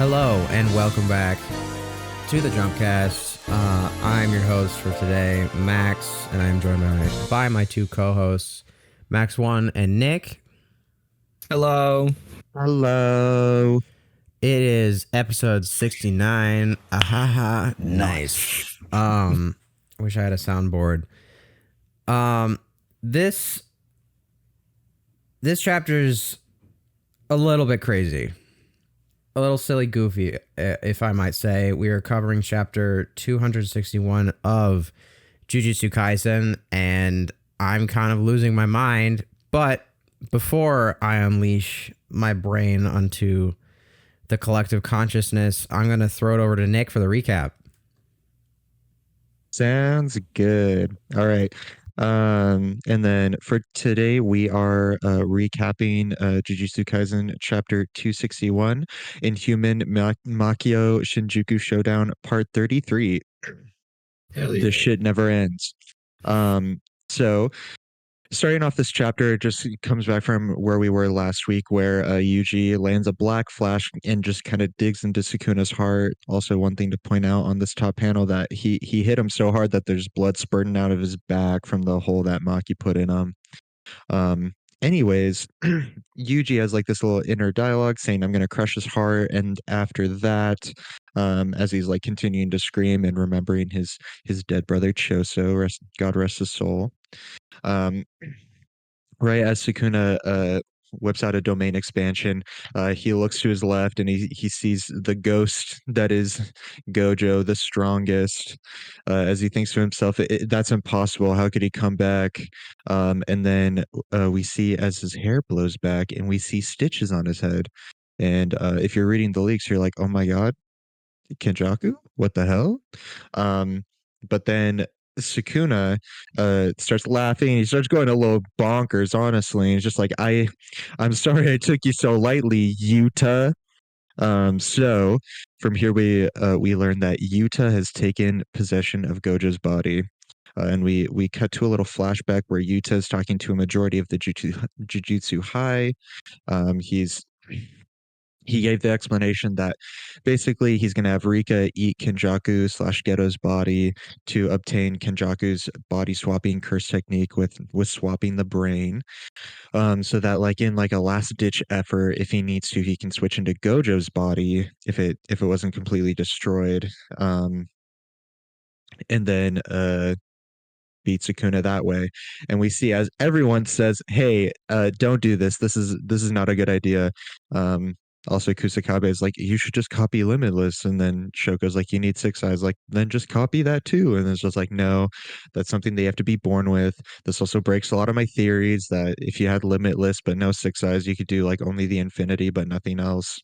Hello and welcome back to the Jumpcast. I'm your host for today, Max, and I'm joined by my two co-hosts, Max One and Nick. Hello. Hello. It is episode 69. Ahaha, nice. Wish I had a soundboard. This chapter's a little bit crazy. A little silly goofy, if I might say. We are covering chapter 261 of Jujutsu Kaisen, and I'm kind of losing my mind. But before I unleash my brain onto the collective consciousness, I'm going to throw it over to Nick for the recap. Sounds good. All right. And then for today, we are recapping Jujutsu Kaisen chapter 261, Inhuman Makio Shinjuku Showdown part 33. Hell yeah. This shit never ends. So starting off this chapter, it just comes back from where we were last week, where Yuji lands a black flash and just kind of digs into Sukuna's heart. Also, one thing to point out on this top panel that he hit him so hard that there's blood spurting out of his back from the hole that Maki put in him. Anyways, Yuji has like this little inner dialogue saying, "I'm gonna crush his heart," and after that, as he's like continuing to scream and remembering his dead brother Choso, God rest his soul. Um, right as Sukuna whips out a domain expansion, he looks to his left and he sees the ghost that is Gojo, the strongest. As he thinks to himself, "That's impossible. How could he come back?" And then we see as his hair blows back, and we see stitches on his head. And if you're reading the leaks, you're like, "Oh my god, Kenjaku? What the hell?" But then Sukuna starts laughing. He starts going a little bonkers, honestly. He's just like, I'm sorry I took you so lightly, Yuta. So from here we learn that Yuta has taken possession of Gojo's body. And we cut to a little flashback where Yuta is talking to a majority of the Jujutsu High. He's he gave the explanation that basically he's going to have Rika eat Kenjaku / Geto's body to obtain Kenjaku's body swapping curse technique with swapping the brain. So that like in like a last ditch effort, if he needs to, he can switch into Gojo's body if it wasn't completely destroyed. And then beat Sukuna that way. And we see as everyone says, "Hey, don't do this. This is not a good idea." Also, Kusakabe is like, "You should just copy Limitless." And then Shoko's like, "You need six eyes." Like, then just copy that too. And it's just like, no, that's something they have to be born with. This also breaks a lot of my theories that if you had Limitless but no six eyes, you could do like only the infinity but nothing else.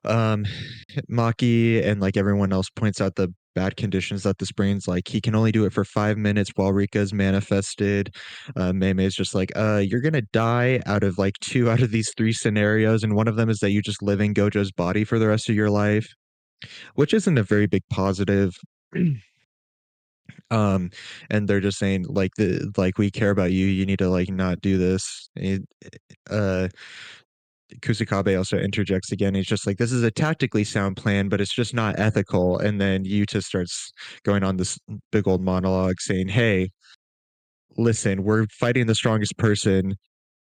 um Maki and like everyone else points out the bad conditions that this brings. Like he can only do it for 5 minutes while Rika's manifested. Mei's just like, you're gonna die out of like two out of these three scenarios, and one of them is that you just live in Gojo's body for the rest of your life, which isn't a very big positive. um and they're just saying like we care about you, you need to like not do this. Uh Kusakabe also interjects again. He's just like, "This is a tactically sound plan, but it's just not ethical." And then Yuta starts going on this big old monologue saying, "Hey, listen, we're fighting the strongest person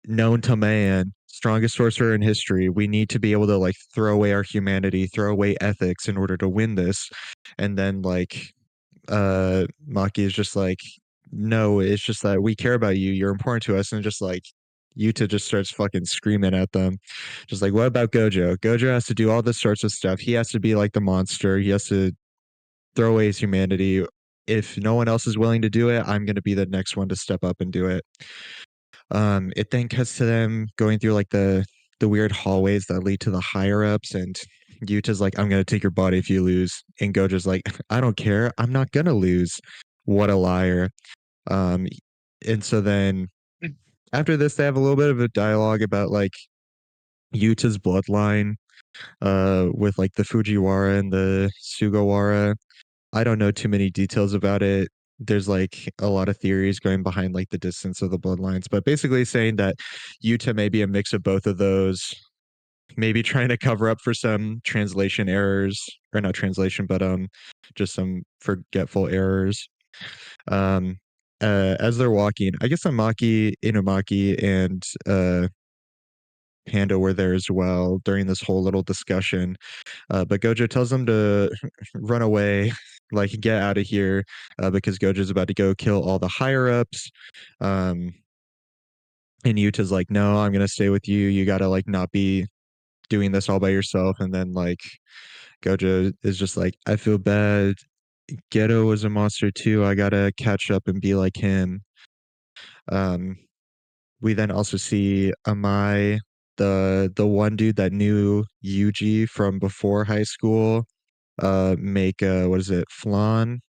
known to man, strongest sorcerer in history. We need to be able to like throw away our humanity, throw away ethics in order to win this." And then like Maki is just like, "No, it's just that we care about you. You're important to us." And just like Yuta just starts fucking screaming at them. Just like, "What about Gojo? Gojo has to do all this sorts of stuff. He has to be like the monster. He has to throw away his humanity. If no one else is willing to do it, I'm going to be the next one to step up and do it." It then cuts to them going through like the weird hallways that lead to the higher ups, and Yuta's like, "I'm gonna take your body if you lose," and Gojo's like, "I don't care. I'm not gonna lose." What a liar. Um, and so then after this, they have a little bit of a dialogue about like Yuta's bloodline, with like the Fujiwara and the Sugawara. I don't know too many details about it. There's like a lot of theories going behind like the distance of the bloodlines, but basically saying that Yuta may be a mix of both of those. maybe trying to cover up for some translation errors, or not translation, but just some forgetful errors. Um, as they're walking, I guess Inumaki, and Panda were there as well during this whole little discussion. But Gojo tells them to run away, like get out of here, because Gojo's about to go kill all the higher ups. Um, and Yuta's like, no, I'm gonna stay with you. You gotta like not be doing this all by yourself. And then like Gojo is just like, I feel bad. Geto was a monster too. I gotta catch up and be like him. Um, we then also see Amai, the one dude that knew Yuji from before high school, make what is it, flan?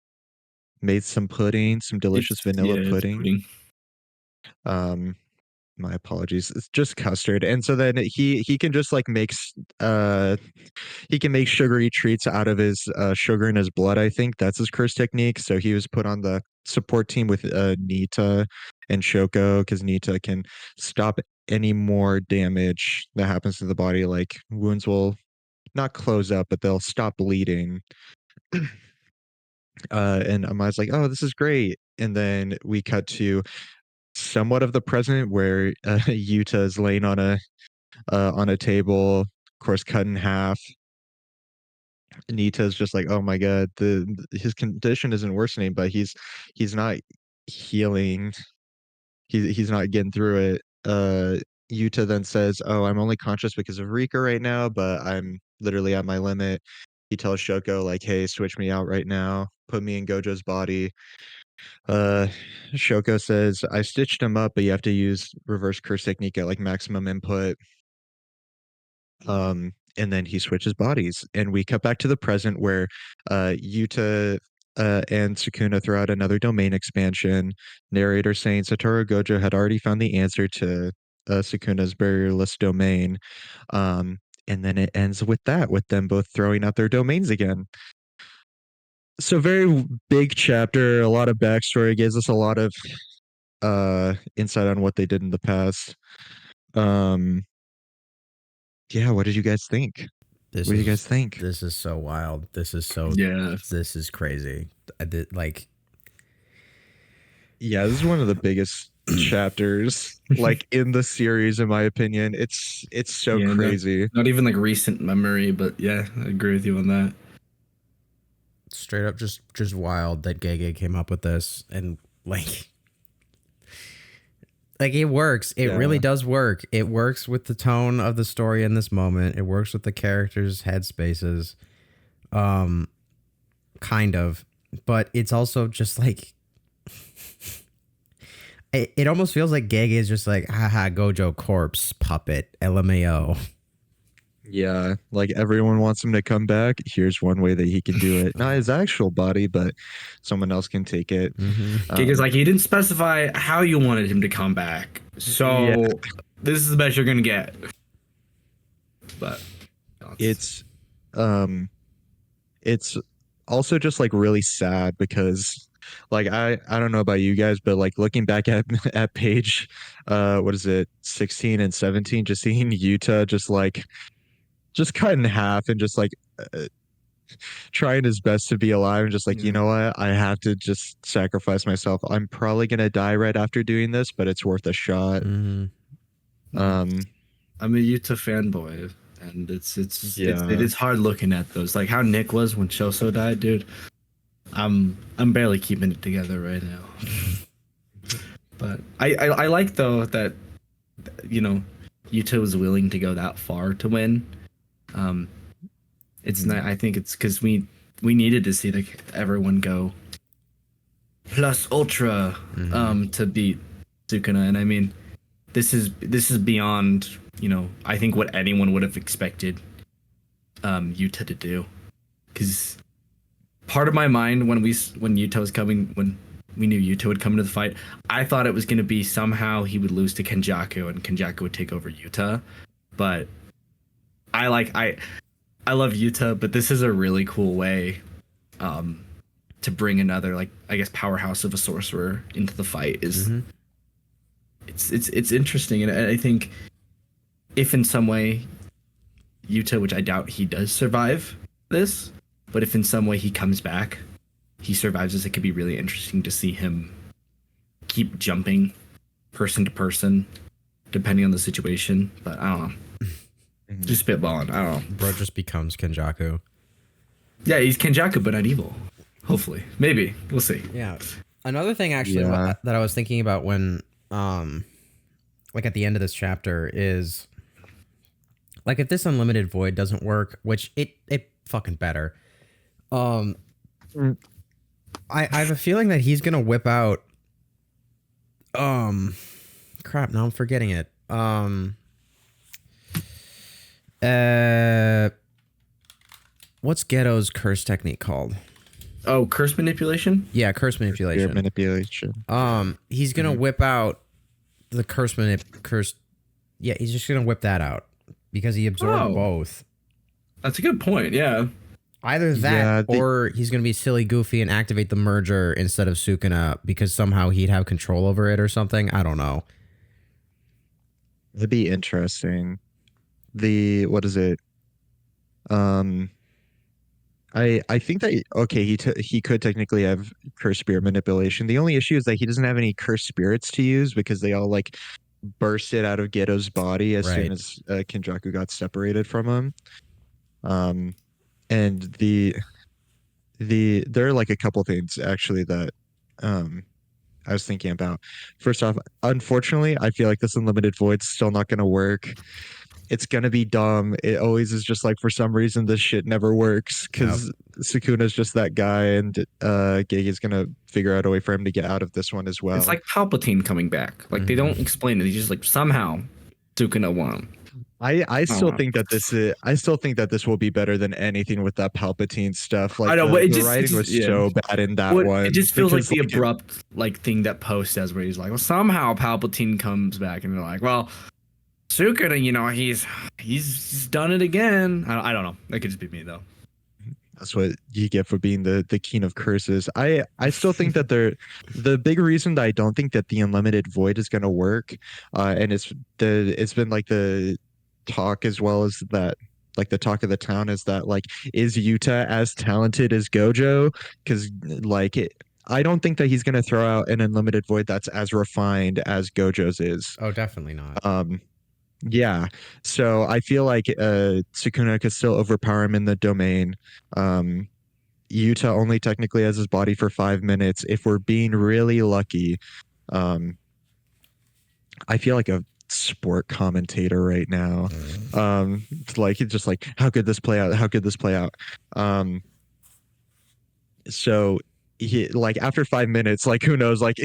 Made some pudding, some delicious vanilla It's pudding. pudding. Um, my apologies. It's just custard. And so then he can just like he can make sugary treats out of his sugar in his blood, I think. That's his curse technique. So he was put on the support team with Nita and Shoko, because Nita can stop any more damage that happens to the body. Like wounds will not close up, but they'll stop bleeding. And Amai's like, oh, this is great. And then we cut to somewhat of the present where Yuta is laying on a table, of course, cut in half. Nita's just like, oh my god, his condition isn't worsening, but he's not healing. He's not getting through it. Yuta then says, oh, I'm only conscious because of Rika right now, but I'm literally at my limit. He tells Shoko like, hey, switch me out right now, put me in Gojo's body. Uh, Shoko says, I stitched him up, but you have to use reverse curse technique at like maximum input. And then he switches bodies, and we cut back to the present where Yuta and Sukuna throw out another domain expansion. Narrator saying Satoru Gojo had already found the answer to Sukuna's barrierless domain. And then it ends with that, with them both throwing out their domains again. So very big chapter, a lot of backstory, gives us a lot of insight on what they did in the past. Yeah, what did you guys think? What do you guys think? This is so wild. This is crazy. Like, yeah, this is one of the biggest chapters like in the series, in my opinion. It's so crazy. Not even like recent memory, but yeah, I agree with you on that. Straight up just wild that Gege came up with this, and like it works. It really does work. It works with the tone of the story in this moment. It works with the characters' headspaces. Kind of. But it's also just like it almost feels like Gege is just like, haha, Gojo corpse puppet, LMAO. Yeah, like everyone wants him to come back. Here's one way that he can do it. Not his actual body, but someone else can take it. Giga's like, you didn't specify how you wanted him to come back, so this is the best you're gonna get. But it's also just like really sad because like I don't know about you guys, but like looking back at page what is it, 16 and 17, just seeing Yuta just cut in half and just like trying his best to be alive and just like, you know what, I have to just sacrifice myself. I'm probably gonna die right after doing this, but it's worth a shot. I'm a Yuta fanboy, and it is hard looking at those, like how Nick was when Choso died, dude. I'm barely keeping it together right now. But I like though that, you know, Yuta was willing to go that far to win. It's not. I think it's because we needed to see like everyone go plus ultra to beat Sukuna, and I mean, this is beyond, you know, I think what anyone would have expected Yuta to do, because part of my mind when Yuta was coming, when we knew Yuta would come into the fight, I thought it was going to be somehow he would lose to Kenjaku and Kenjaku would take over Yuta, but I love Yuta, but this is a really cool way to bring another, like, I guess, powerhouse of a sorcerer into the fight. Is it's interesting, and I think if in some way Yuta, which I doubt he does survive this, but if in some way he comes back, he survives this, it could be really interesting to see him keep jumping person to person, depending on the situation. But I don't know. Just spitballing. I don't know. Bro just becomes Kenjaku. Yeah, he's Kenjaku, but not evil. Hopefully. Maybe. We'll see. Yeah. Another thing actually that I was thinking about when like at the end of this chapter is like if this unlimited void doesn't work, which it fucking better. I have a feeling that he's gonna whip out crap, now I'm forgetting it. What's Geto's curse technique called? Oh, curse manipulation? Yeah, curse manipulation. He's gonna whip out the curse. Yeah, he's just gonna whip that out because he absorbed both. That's a good point. Yeah. Either that, or he's gonna be silly, goofy, and activate the merger instead of Sukuna because somehow he'd have control over it or something. I don't know. That'd be interesting. What is it? I think that he could technically have curse spirit manipulation. The only issue is that he doesn't have any curse spirits to use because they all like bursted out of Geto's body as soon as Kenjaku got separated from him. And there are like a couple things actually that I was thinking about. First off, unfortunately, I feel like this unlimited void's still not going to work. It's gonna be dumb. It always is just like for some reason this shit never works because Sukuna's just that guy, and Gege is gonna figure out a way for him to get out of this one as well. It's like Palpatine coming back. Like they don't explain it. He's just like somehow Sukuna won. I still think that this will be better than anything with that Palpatine stuff. Like I know, but the writing was so bad in that one. It just feels like the abrupt like thing that Poe says, where he's like, well, somehow Palpatine comes back, and they're like, well, Sukuna, you know, he's done it again. I don't know. That could just be me though. That's what you get for being the king of curses. I still think that the big reason that I don't think that the unlimited void is going to work, and it's been like the talk as well as that, like the talk of the town is that like, is Yuta as talented as Gojo? Because like I don't think that he's going to throw out an unlimited void that's as refined as Gojo's is. Oh, definitely not. Yeah, so I feel like Sukuna could still overpower him in the domain. Yuta only technically has his body for 5 minutes. If we're being really lucky, I feel like a sport commentator right now. Like it's just like, how could this play out? How could this play out? So he like after 5 minutes, like who knows? Like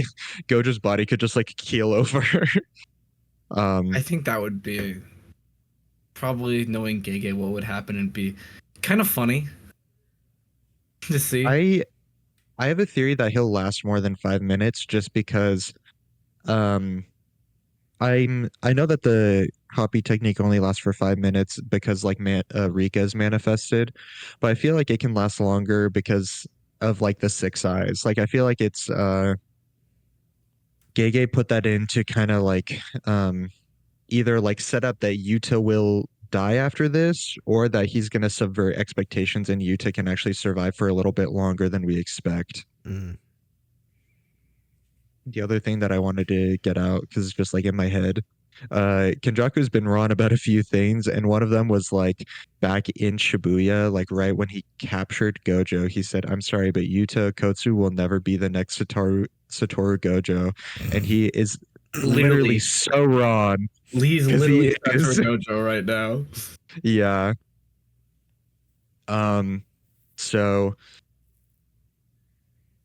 Gojo's body could just like keel over. I think that would be probably, knowing Gege, what would happen, and be kind of funny to see. I have a theory that he'll last more than 5 minutes just because I know that the copy technique only lasts for 5 minutes because like Rika is manifested, but I feel like it can last longer because of like the 6 eyes. Like I feel like it's Gege put that in to kind of like either like set up that Yuta will die after this, or that he's going to subvert expectations and Yuta can actually survive for a little bit longer than we expect. The other thing that I wanted to get out, because it's just like in my head, Kenjaku's been wrong about a few things, and one of them was like back in Shibuya, like right when he captured Gojo, he said, "I'm sorry, but Yuta Kotsu will never be the next Satoru Gojo," and he is literally so wrong. He's literally Satoru Gojo right now. Yeah. So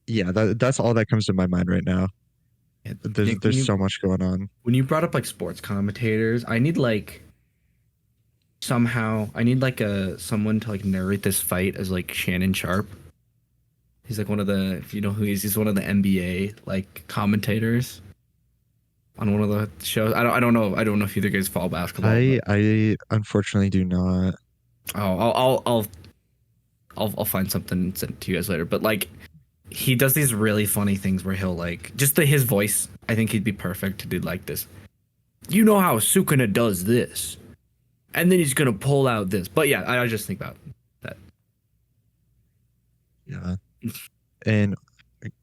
yeah, that's all that comes to my mind right now. There's so much going on. When you brought up like sports commentators, I need like someone to like narrate this fight as like Shannon Sharp. He's like one of the, if you know who he is, he's one of the NBA like commentators on one of the shows. I don't know if either guys follow basketball. I unfortunately do not. Oh, I'll find something and send it to you guys later. But like, he does these really funny things where he'll like just his voice. I think he'd be perfect to do like this. You know how Sukuna does this, and then he's gonna pull out this. But yeah, I just think about that. Yeah. And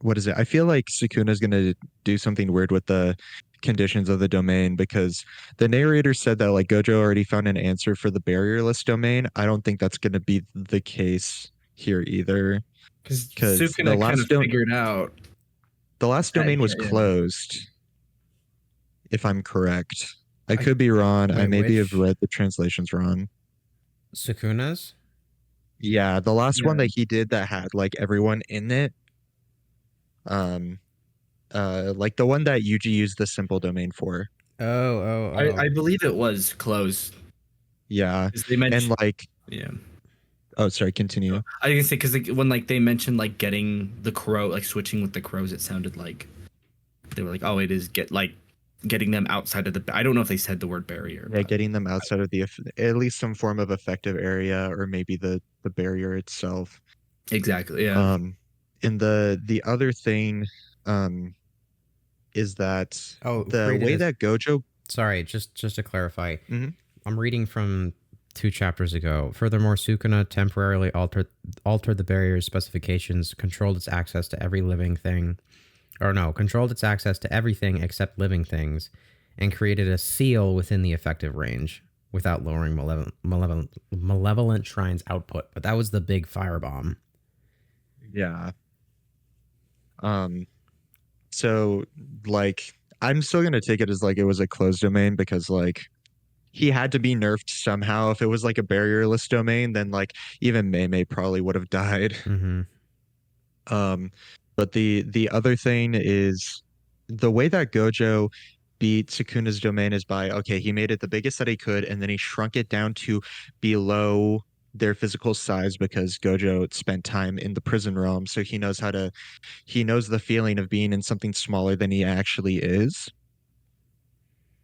what is it? I feel like Sukuna's gonna do something weird with the conditions of the domain because the narrator said that like Gojo already found an answer for the barrierless domain. I don't think that's gonna be the case here either. Because Because Sukuna kind of figured out the last that, domain was yeah. closed, if I'm correct. I I- could be wrong. I Wait, maybe have which read the translations wrong. Sukuna's? Yeah, the last one Yeah. that he did that had like everyone in it. Um, like the one that Yuji used the simple domain for. Oh, oh, I oh. believe it was closed. Yeah, 'Cause they and mentioned, like, yeah. oh, sorry, continue. I can say because when like they mentioned like getting the crow, like switching with the crows, it sounded like they were like, oh, it is getting them outside of the. I don't know if they said the word barrier, Yeah, but getting them outside of the at least some form of effective area, or maybe the barrier itself. exactly, yeah. Um, and the other thing, um, is that Oh, the created way a. that Gojo. Sorry, just to clarify, Mhm. I'm reading from 2 chapters ago. Furthermore, Sukuna temporarily altered the barrier's specifications, controlled its access to every living thing, or no, controlled its access to everything except living things, and created a seal within the effective range without lowering malevolent shrine's output. But that was the big firebomb. Yeah. Um, so like I'm still gonna take it as like it was a closed domain because like he had to be nerfed somehow. If it was like a barrierless domain, then like even Mei probably would have died. Mm-hmm. Um, but the other thing is the way that Gojo beat Sukuna's domain is by okay, he made it the biggest that he could, and then he shrunk it down to below their physical size because Gojo spent time in the prison realm, so he knows the feeling of being in something smaller than he actually is.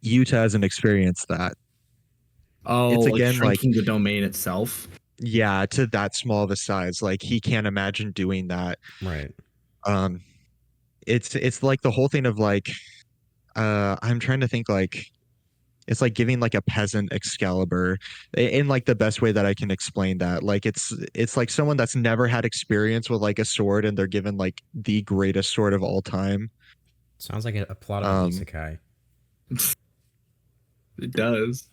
Yuta hasn't experienced that. Oh, It's like again like, shrinking the domain itself. yeah, to that small of a size. Like he can't imagine doing that. Right. Um, it's like the whole thing of like, I'm trying to think like it's like giving like a peasant Excalibur in like the best way that I can explain that. Like it's like someone that's never had experience with like a sword and they're given like the greatest sword of all time. Sounds like a plot of an Um, isekai. It does.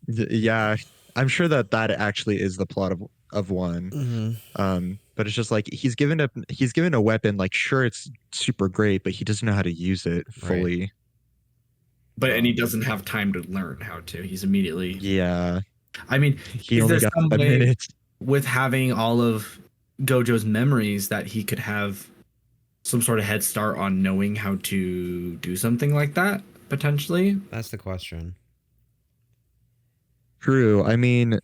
yeah, I'm sure that that actually is the plot of one. Mm-hmm. But it's just like he's given a weapon. Like sure, it's super great, but he doesn't know how to use it Right. fully. But and he Um, doesn't have time to learn how to. He's immediately. yeah, I mean, he is only there got some 5 way minutes. with having all of Gojo's memories that he could have some sort of head start on knowing how to do something like that potentially? That's the question. True. I mean,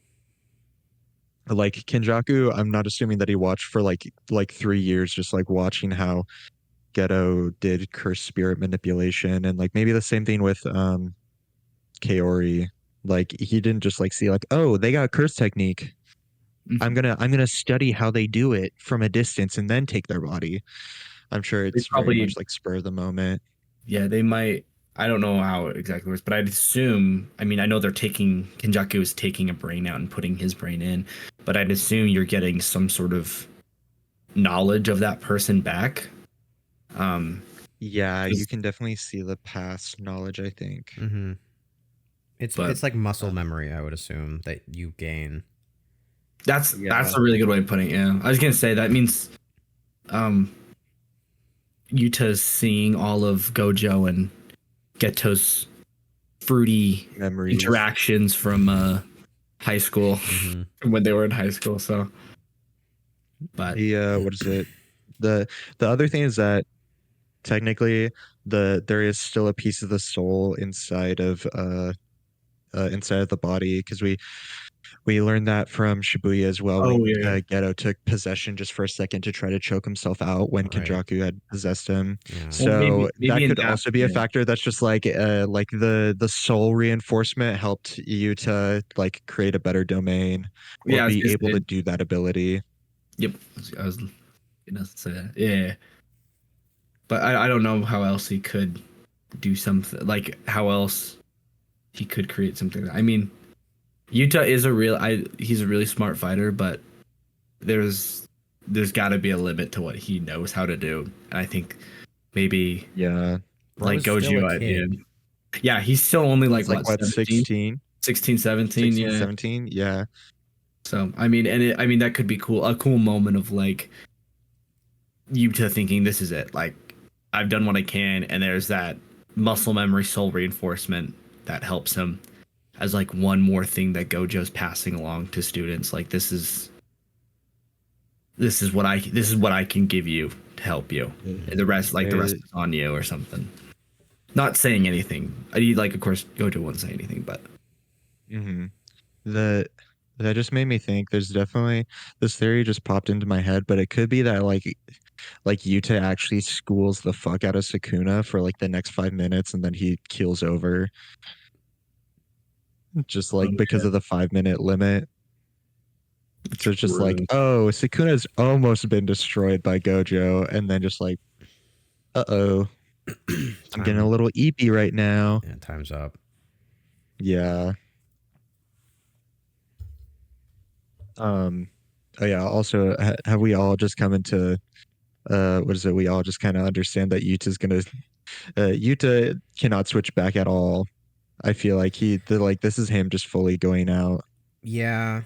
like Kenjaku, I'm not assuming that he watched for like 3 years, just like watching how Geto did curse spirit manipulation, and like maybe the same thing with Kaori. Like he didn't just like see like, oh, they got curse technique. I'm gonna study how they do it from a distance and then take their body. I'm sure They it's very probably, much like spur of the moment. yeah, they might. I don't know how it exactly works, but I'd assume. I mean, I know they're taking Kenjaku is taking a brain out and putting his brain in, but I'd assume you're getting some sort of knowledge of that person back. Um, Yeah, you 'Cause- can definitely see the past knowledge, I think. Mm-hmm. but It's like muscle Uh, memory, I would assume, that you gain. that's yeah. a really good way of putting it. Yeah, I was gonna say that means um Yuta's seeing all of Gojo and Geto's fruity Memories. interactions from high school Mm-hmm. when they were in high school. So, but The what is it? The the other thing is that technically there is still a piece of the soul inside of the body because we learned that from Shibuya as well oh when yeah, Geto took possession just for a second to try to choke himself out when Right. Kenjaku had possessed him. Yeah. well So maybe that in could that, also be a yeah, factor that's just like the soul reinforcement helped you to like create a better domain or yeah. I was be gonna able say, to do that ability. yep, I was gonna say that, yeah. But I don't know how else he could do something like how else he could create something. I mean, Yuta is he's a really smart fighter, but there's got to be a limit to what he knows how to do. And I think maybe Yeah. Bro like is still a Gojo at the kid. end. Yeah, he's still only like It's like what, what, 17, 16, 16, 17. 16, Yeah. 17? Yeah. So I mean, I mean that could be cool. A cool moment of like Yuta thinking this is it. Like I've done what I can, and there's that muscle memory, soul reinforcement that helps him as like one more thing that Gojo's passing along to students. Like this is what I can give you to help you. And the rest Uh, is on you or something. Not saying anything. Like of course Gojo wouldn't say anything, but hmm That that just made me think there's definitely this theory just popped into my head, but it could be that like Yuta actually schools the fuck out of Sukuna for like the next 5 minutes and then he keels over just oh like because shit. of the 5 minute limit. So it's just like, True. oh, Sukuna's almost been destroyed by Gojo, and then just like, uh-oh, I'm getting a Time, little eepy right now. yeah, time's up. Yeah. Um, oh yeah, also have we all just come into what is it? We all just kind of understand that Yuta cannot switch back at all. I feel like this is him just fully going out Yeah,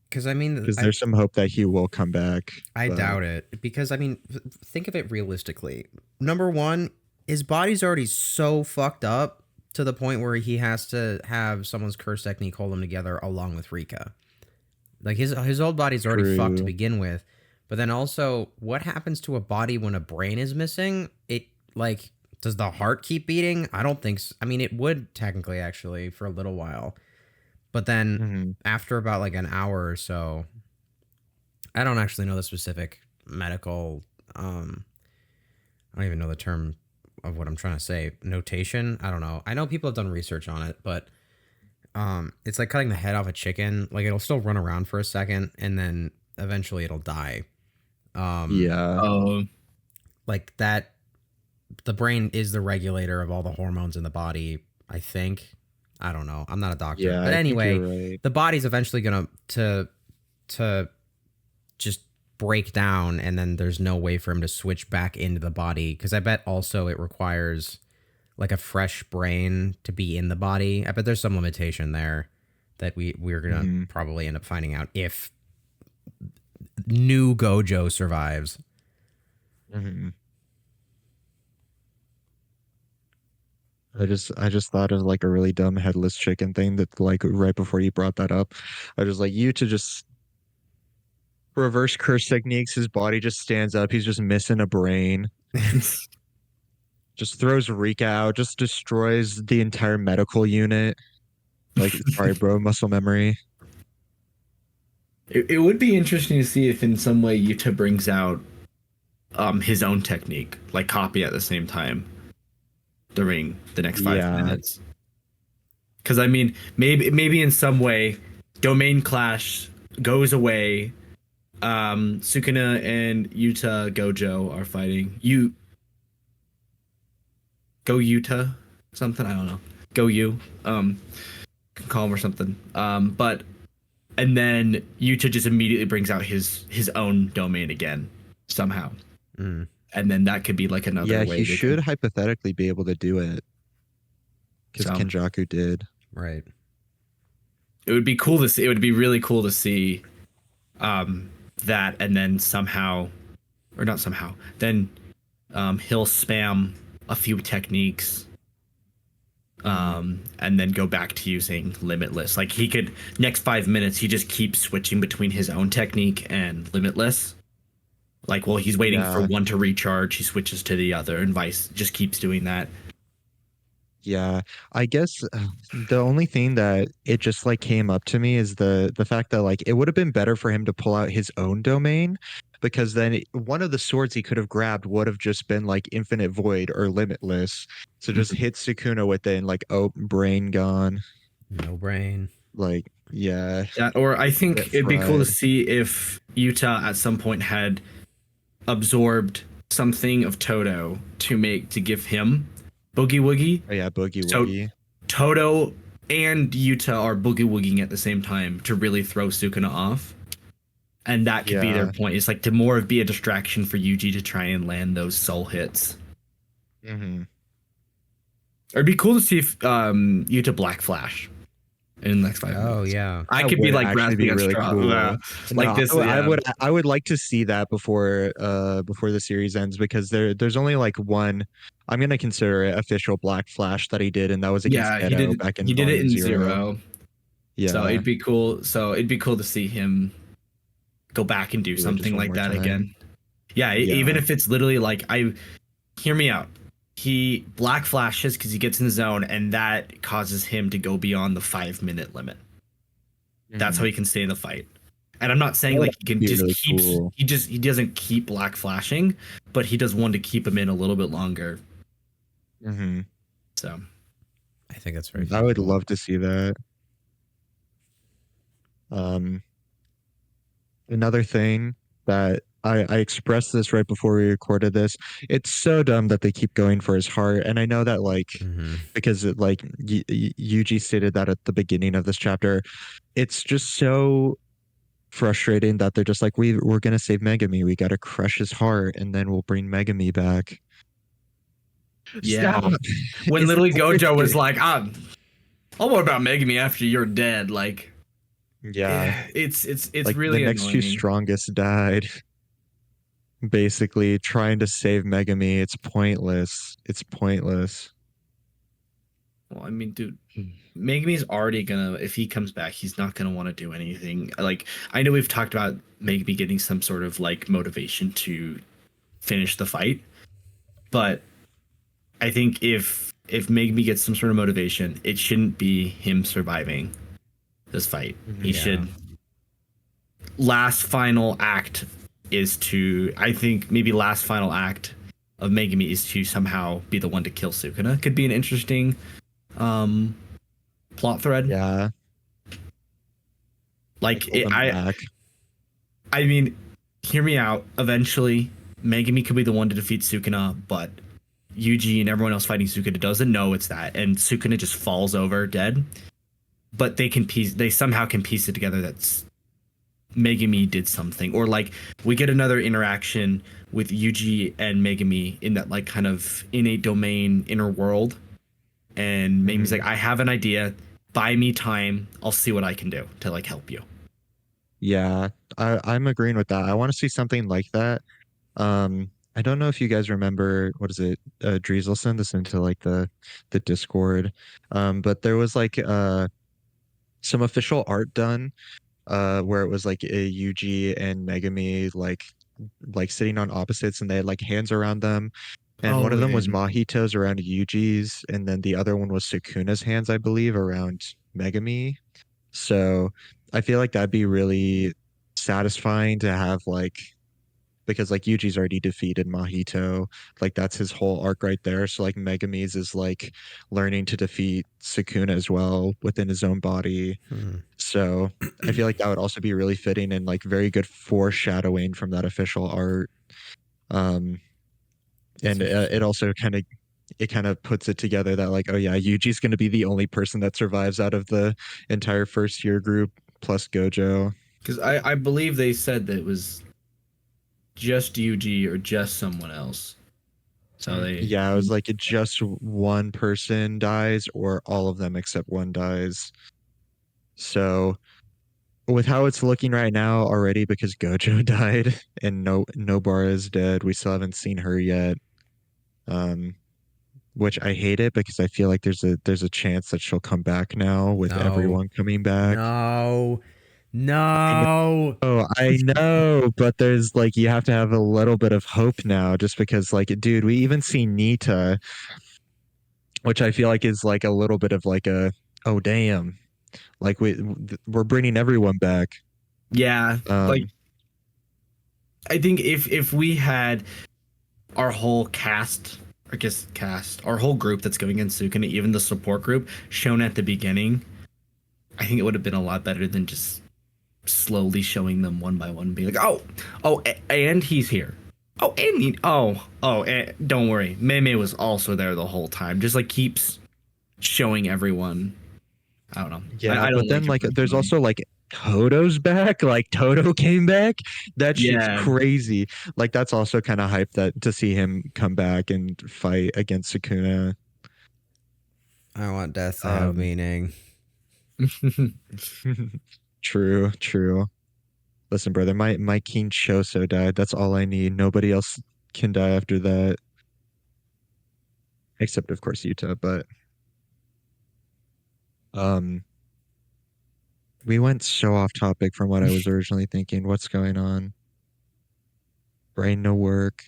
because I mean, because there's some hope that he will come back, I but doubt it. Because I mean, think of it realistically. Number one, his body's already so fucked up to the point where he has to have someone's curse technique hold him together along with Rika. Like his old body's already fucked to true. begin with. But then also, what happens to a body when a brain is missing? It like does the heart keep beating? I don't think so. I mean, it would technically actually for a little while, but then hmm after about like an hour or so, I don't actually know the specific medical. I don't even know the term of what I'm trying to say. Notation. I don't know. I know people have done research on it, but it's like cutting the head off a chicken. Like it'll still run around for a second, and then eventually it'll die. Um, Yeah. Oh, like that. The brain is the regulator of all the hormones in the body. I think. I don't know. I'm not a doctor, Yeah, but I think you're anyway, right. the body's eventually gonna to just break down, and then there's no way for him to switch back into the body because I bet also it requires like a fresh brain to be in the body. I bet there's some limitation there that we're gonna hmm probably end up finding out if new Gojo survives. hmm I just thought of like a really dumb headless chicken thing that like right before you brought that up. I just like you to just reverse curse techniques, his body just stands up, he's just missing a brain, just throws Rika out, just destroys the entire medical unit. Like, sorry, bro, muscle memory. it would be interesting to see if in some way Yuta brings out his own technique, like copy at the same time during the next five Yeah, minutes. Because I mean, maybe in some way, domain clash goes away. Sukuna and Yuta Gojo are fighting. You go Yuta, something I don't know. Go you, can call him or something. But and then Yuta just immediately brings out his own domain again somehow, Mm, and then that could be like another yeah, way he they should can. hypothetically be able to do it because So Kenjaku did. right. it would be cool to see. It would be really cool to see um, that, and then somehow, or not somehow, then he'll spam a few techniques, and then go back to using limitless. Like he could next 5 minutes, he just keeps switching between his own technique and limitless. Like while he's waiting for Yeah, one to recharge, he switches to the other, and vice just keeps doing that. yeah. I guess the only thing that it just like came up to me is the fact that like it would have been better for him to pull out his own domain because then one of the swords he could have grabbed would have just been like infinite void or limitless. So just hit Sukuna with it and like, oh, brain gone. No brain. Like, yeah, Yeah, or I get think it'd be cool to fried. see if Yuta at some point had absorbed something of Toto to give him Boogie Woogie. Oh yeah, Boogie So Woogie. Toto and Yuta are boogie woogieing at the same time to really throw Sukuna off. And that could be their Yeah. point. It's like to more be a distraction for Yuji to try and land those soul hits. Hmm. It'd be cool to see if Yuta Black Flash in the next 5 minutes. Oh yeah. I That could be would like actually grasping be at really straw. cool. Like No, this. I would like to see that before the series ends, because there's only like one, I'm gonna consider it official Black Flash that he did, and that was against Yeah, Geto back he in did it Volume in Zero. Zero. So Yeah, it'd be cool. So it'd be cool to see him go back and do do it just something one like more that time. again. Yeah, even Yeah. if it's literally like I hear me out. He Black Flashes because he gets in the zone, and that causes him to go beyond the 5 minute limit. That's how Mhm. he can stay in the fight. And I'm not saying That would like he can be just really keeps cool. he doesn't keep Black Flashing, but he does one to keep him in a little bit longer. Hmm. So I think that's very I would feasible. love to see that. Um, Another thing that I expressed this right before we recorded this. It's so dumb that they keep going for his heart, and I know that like Hmm. because Yuji stated that at the beginning of this chapter. It's just so frustrating that they're just like, we're gonna save Megami. We gotta crush his heart, and then we'll bring Megami back. yeah, Stop! when It's literally not worth Gojo was it. like, I'll worry about Megami after you're dead. Like, Yeah, yeah, it's like the really next two annoying. strongest died. Basically, trying to save Megami. It's pointless. It's pointless. Well, I mean, dude, Megami's already gonna if he comes back, he's not gonna want to do anything. Like, I know we've talked about Megami getting some sort of like motivation to finish the fight, but I think if Megami gets some sort of motivation, it shouldn't be him surviving this fight. He Mhm. Yeah. should last final act is to I think maybe last final act of Megami is to somehow be the one to kill Sukuna. Could be an interesting um plot thread. Yeah, like Like hold him back. I mean, hear me out. Eventually, Megami could be the one to defeat Sukuna, but Yuji and everyone else fighting Sukuna doesn't know it's that, and Sukuna just falls over dead. But they somehow can piece it together that Megami did something, or like we get another interaction with Yuji and Megami in that like kind of innate domain inner world, and Megami's Mhm. like, I have an idea. Buy me time. I'll see what I can do to like help you. Yeah, I'm agreeing with that. I want to see something like that. I don't know if you guys remember, what is it? Driesel sent this into like the Discord. But there was like some official art done where it was like a Yuji and Megami like sitting on opposites, and they had like hands around them. And one Oh of them yeah. was Mahito's around Yuji's, and then the other one was Sukuna's hands, I believe, around Megami. So I feel like that'd be really satisfying to have like, because like Yuji's already defeated Mahito, like that's his whole arc right there. So like Megami's is like learning to defeat Sukuna as well within his own body. Hmm. So I feel like that would also be really fitting and like very good foreshadowing from that official art. Um, That's and interesting. it also kind of puts it together that like, oh yeah, Yuji's going to be the only person that survives out of the entire first year group plus Gojo. Because I believe they said that it was just Yuji or just someone else. So they Yeah, it was like it just one person dies or all of them except one dies. So with how it's looking right now already, because Gojo died and Nobara is dead, we still haven't seen her yet. Um, which I hate it because I feel like there's a chance that she'll come back now with No. everyone coming back. No. I No. know, I know, but there's like you have to have a little bit of hope now, just because like, dude, we even see Nita, which I feel like is like a little bit of like a, oh damn, like we're bringing everyone back. yeah, like Um, I think if we had our whole cast, I guess cast, our whole group that's going in Sukuna, even the support group, shown at the beginning, I think it would have been a lot better than just slowly showing them one by one, being like, and he's here. And don't worry, Mei was also there the whole time. Just like keeps showing everyone I don't know. Yeah, I don't but then like like it there's personally. also like Toto's back, like Toto came back. That shit's Yeah, crazy. Like that's also kind of hype that to see him come back and fight against Sukuna. I want death to have Um meaning. true, true. Listen, brother, my King Choso died. That's all I need. Nobody else can die after that. Except of course Yuta, but um we went so off topic from what I was originally thinking. What's going on? Brain no work.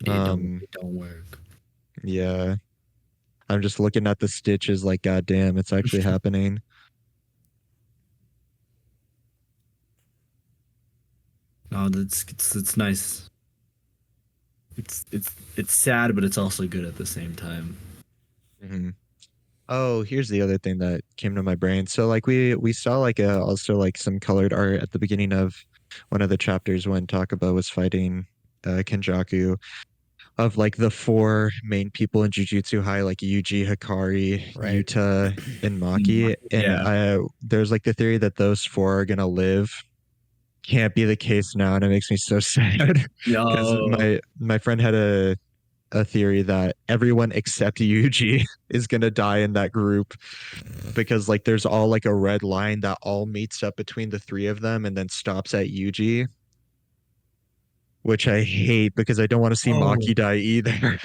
Um it don't work. yeah. I'm just looking at the stitches like goddamn, it's actually happening. No, it's nice. It's sad, but it's also good at the same time. Mhm. Oh, here's the other thing that came to my brain. So like we saw like also like some colored art at the beginning of one of the chapters when Takaba was fighting Kenjaku of like the four main people in Jujutsu High, like Yuji, Hikari, Right. Yuta, and Mm, Maki. And yeah. there's like the theory that those four are gonna live. Can't be the case now, and it makes me so sad because Yo. my friend had a theory that everyone except Yuji is gonna die in that group because like there's all like a red line that all meets up between the three of them and then stops at Yuji, which I hate because I don't want to see Oh. Maki die either.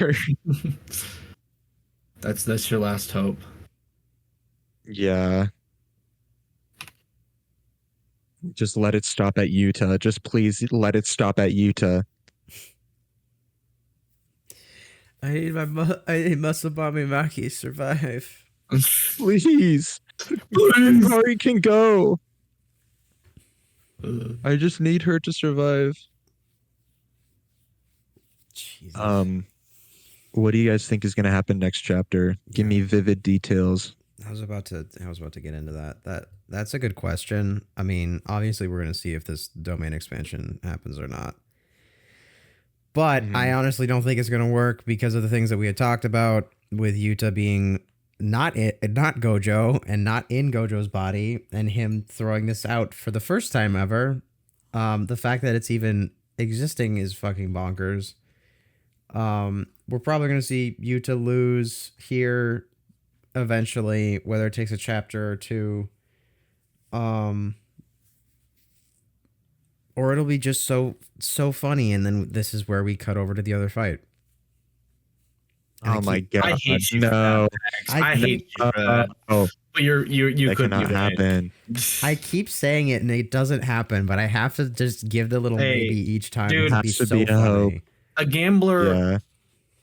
That's your last hope. Yeah, just let it stop at Yuta. Just please let it stop at Yuta. I need muscle bomby Maki survive. Please. Please. Hikari can go. Uh, I just need her to survive. Jesus. Um, what do you guys think is going to happen next chapter? Give Yeah. me vivid details. I was about to get into that. That's a good question. I mean, obviously we're gonna see if this domain expansion happens or not. But I Mhm. honestly don't think it's gonna work because of the things that we had talked about with Yuta being not Gojo and not in Gojo's body and him throwing this out for the first time ever. The fact that it's even existing is fucking bonkers. We're probably gonna see Yuta lose here eventually, whether it takes a chapter or two. Um, or it'll be just so funny, and then this is where we cut over to the other fight. And Oh my I God. hate you for No. that, Max. I hate you for that. No. But you That could be cannot right. happen. I keep saying it and it doesn't happen, but I have to just give the little Hey, maybe each time dude, to be Has to so be a hope. funny. a gambler Yeah.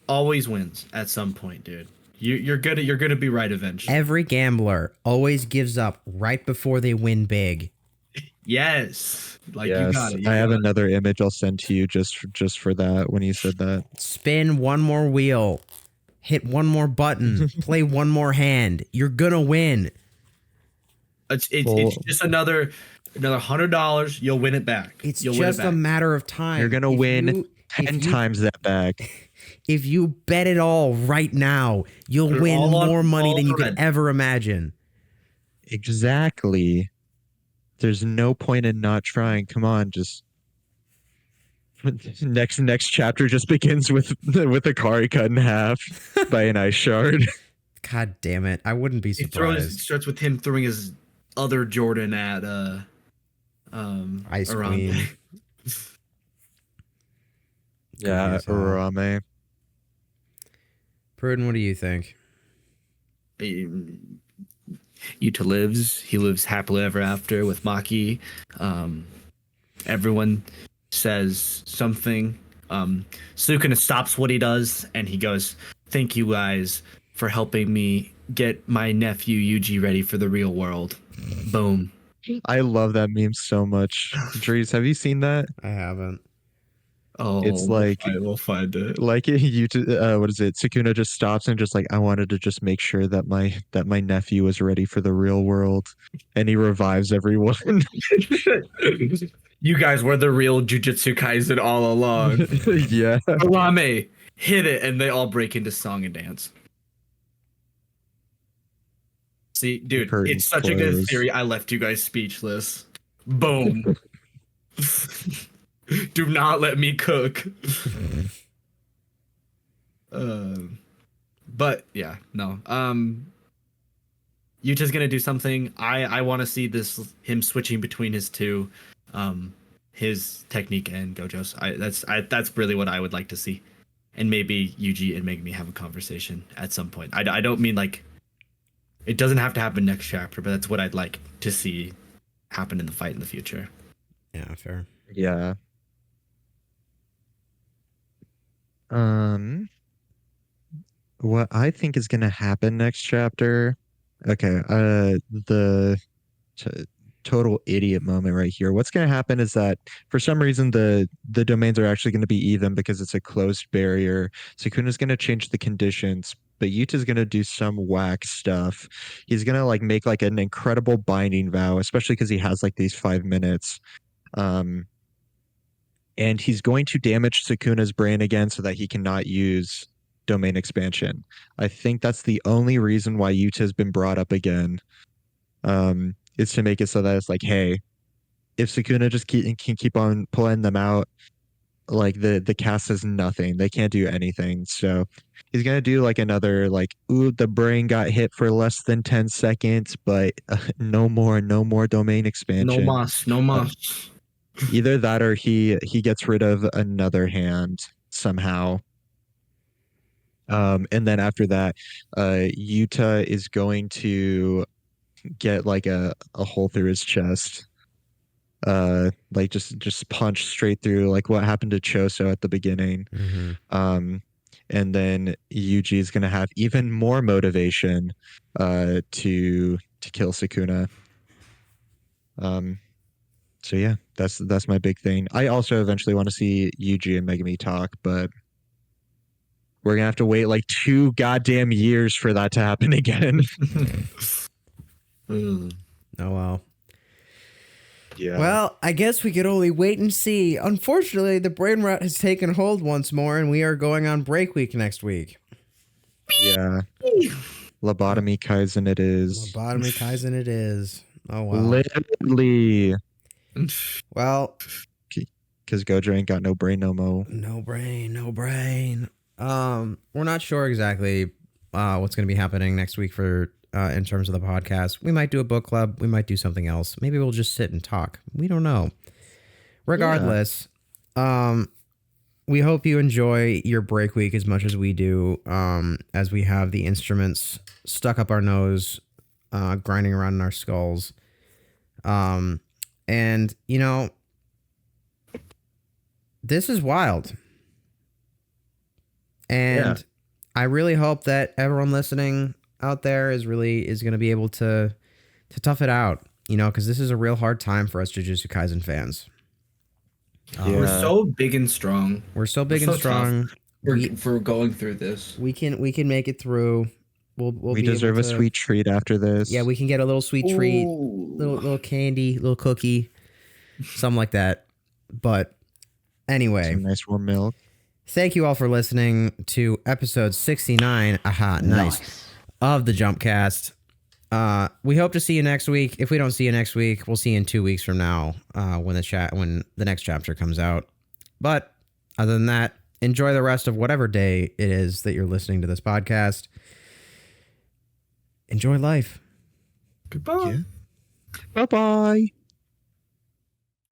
always wins at some point, dude. You're gonna be right eventually. Every gambler always gives up right before they win big. Yes. Like you Yes. got it. You I have got it. another image I'll send to you just for that when you said that. Spin one more wheel, hit one more button, play one more hand. You're gonna win. It's Well, just another $100. You'll win it back. It's You'll win it just a back. matter of time. you're gonna win 10 times that back. If you bet it all right now, you'll Put it win all on- more money all than you on could red. ever imagine. Exactly. There's no point in not trying. Come on, just next chapter just begins with Akari cut in half by an ice shard. God damn it. I wouldn't be He surprised. starts with him throwing his other Jordan at Ice around. Queen. Yeah, as hell. Urame. Pruden, what do you think? Yuta lives. He lives happily ever after with Maki. Everyone says something. Sukuna stops what he does and he goes, "Thank you guys for helping me get my nephew Yuji ready for the real world." Boom. I love that meme so much. Drees, have you seen that? I haven't. Oh, It's like we'll find it. you what is it? Sukuna just stops and just like I wanted to just make sure that my nephew was ready for the real world, and he revives everyone. You guys were the real Jujutsu Kaisen all along. Yeah. Arame, hit it, and they all break into song and dance. See, dude, Curtains it's such a good close. theory. I left you guys speechless. Boom. Do not let me cook. But yeah, no. Yuta's gonna do something. I want to see him switching between his technique and Gojo's. That's really what I would like to see, and maybe Yuji and Megumi have a conversation at some point. I don't mean like it doesn't have to happen next chapter, but that's what I'd like to see happen in the fight in the future. Yeah, fair. Yeah. What I think is gonna happen next chapter. Okay. The t total idiot moment right here. What's gonna happen is that for some reason the domains are actually gonna be even because it's a closed barrier. Sukuna's gonna change the conditions, but Yuta's gonna do some whack stuff. He's gonna like make like an incredible binding vow, especially because he has like these 5 minutes. Um, and he's going to damage Sukuna's brain again so that he cannot use domain expansion. I think that's the only reason why Yuta has been brought up again. Is to make it so that it's like, hey, if Sukuna just can keep on pulling them out, like the cast has nothing. They can't do anything. So he's gonna do like another like, ooh, the brain got hit for less than 10 seconds, but no more domain No expansion. mas, no mas. Either that or he gets rid of another hand somehow. And then after that, Yuta is going to get like a hole through his chest. Like just punch straight through, like what happened to Choso at the beginning. And then Yuji is gonna have even more motivation to kill Sukuna. So yeah, that's my big thing. I also eventually want to see Yuji and Megumi talk, but we're gonna have to wait like 2 goddamn years for that to happen again. Oh well. Yeah. Well, I guess we could only wait and see. Unfortunately, the brain rot has taken hold once more, and we are going on break week next week. Yeah. Lobotomy Kaisen it is. Lobotomy Kaisen it is. Oh well. Literally. Well, because Gojo ain't got no brain no more. No brain, no brain. We're not sure exactly what's going to be happening next week for in terms of the podcast. We might do a book club. We might do something else. Maybe we'll just sit and talk. We don't know. Regardless, we hope you enjoy your break week as much as we do, as we have the instruments stuck up our nose, grinding around in our skulls. And, you know, this is wild. And I really hope that everyone listening out there is going to be able to tough it out, you know, because this is a real hard time for us Jujutsu Kaisen fans. We're so big and strong. We're so big and strong. For going through this. We can make it through. We deserve a sweet treat after this. Yeah, we can get a little sweet treat, little candy, little cookie, something like that. But anyway, some nice warm milk. Thank you all for listening to episode 69. Nice. Of the Jumpcast. We hope to see you next week. If we don't see you next week, we'll see you in 2 weeks from now, when the next chapter comes out. But other than that, enjoy the rest of whatever day it is that you're listening to this podcast. Enjoy life. Goodbye. Bye-bye.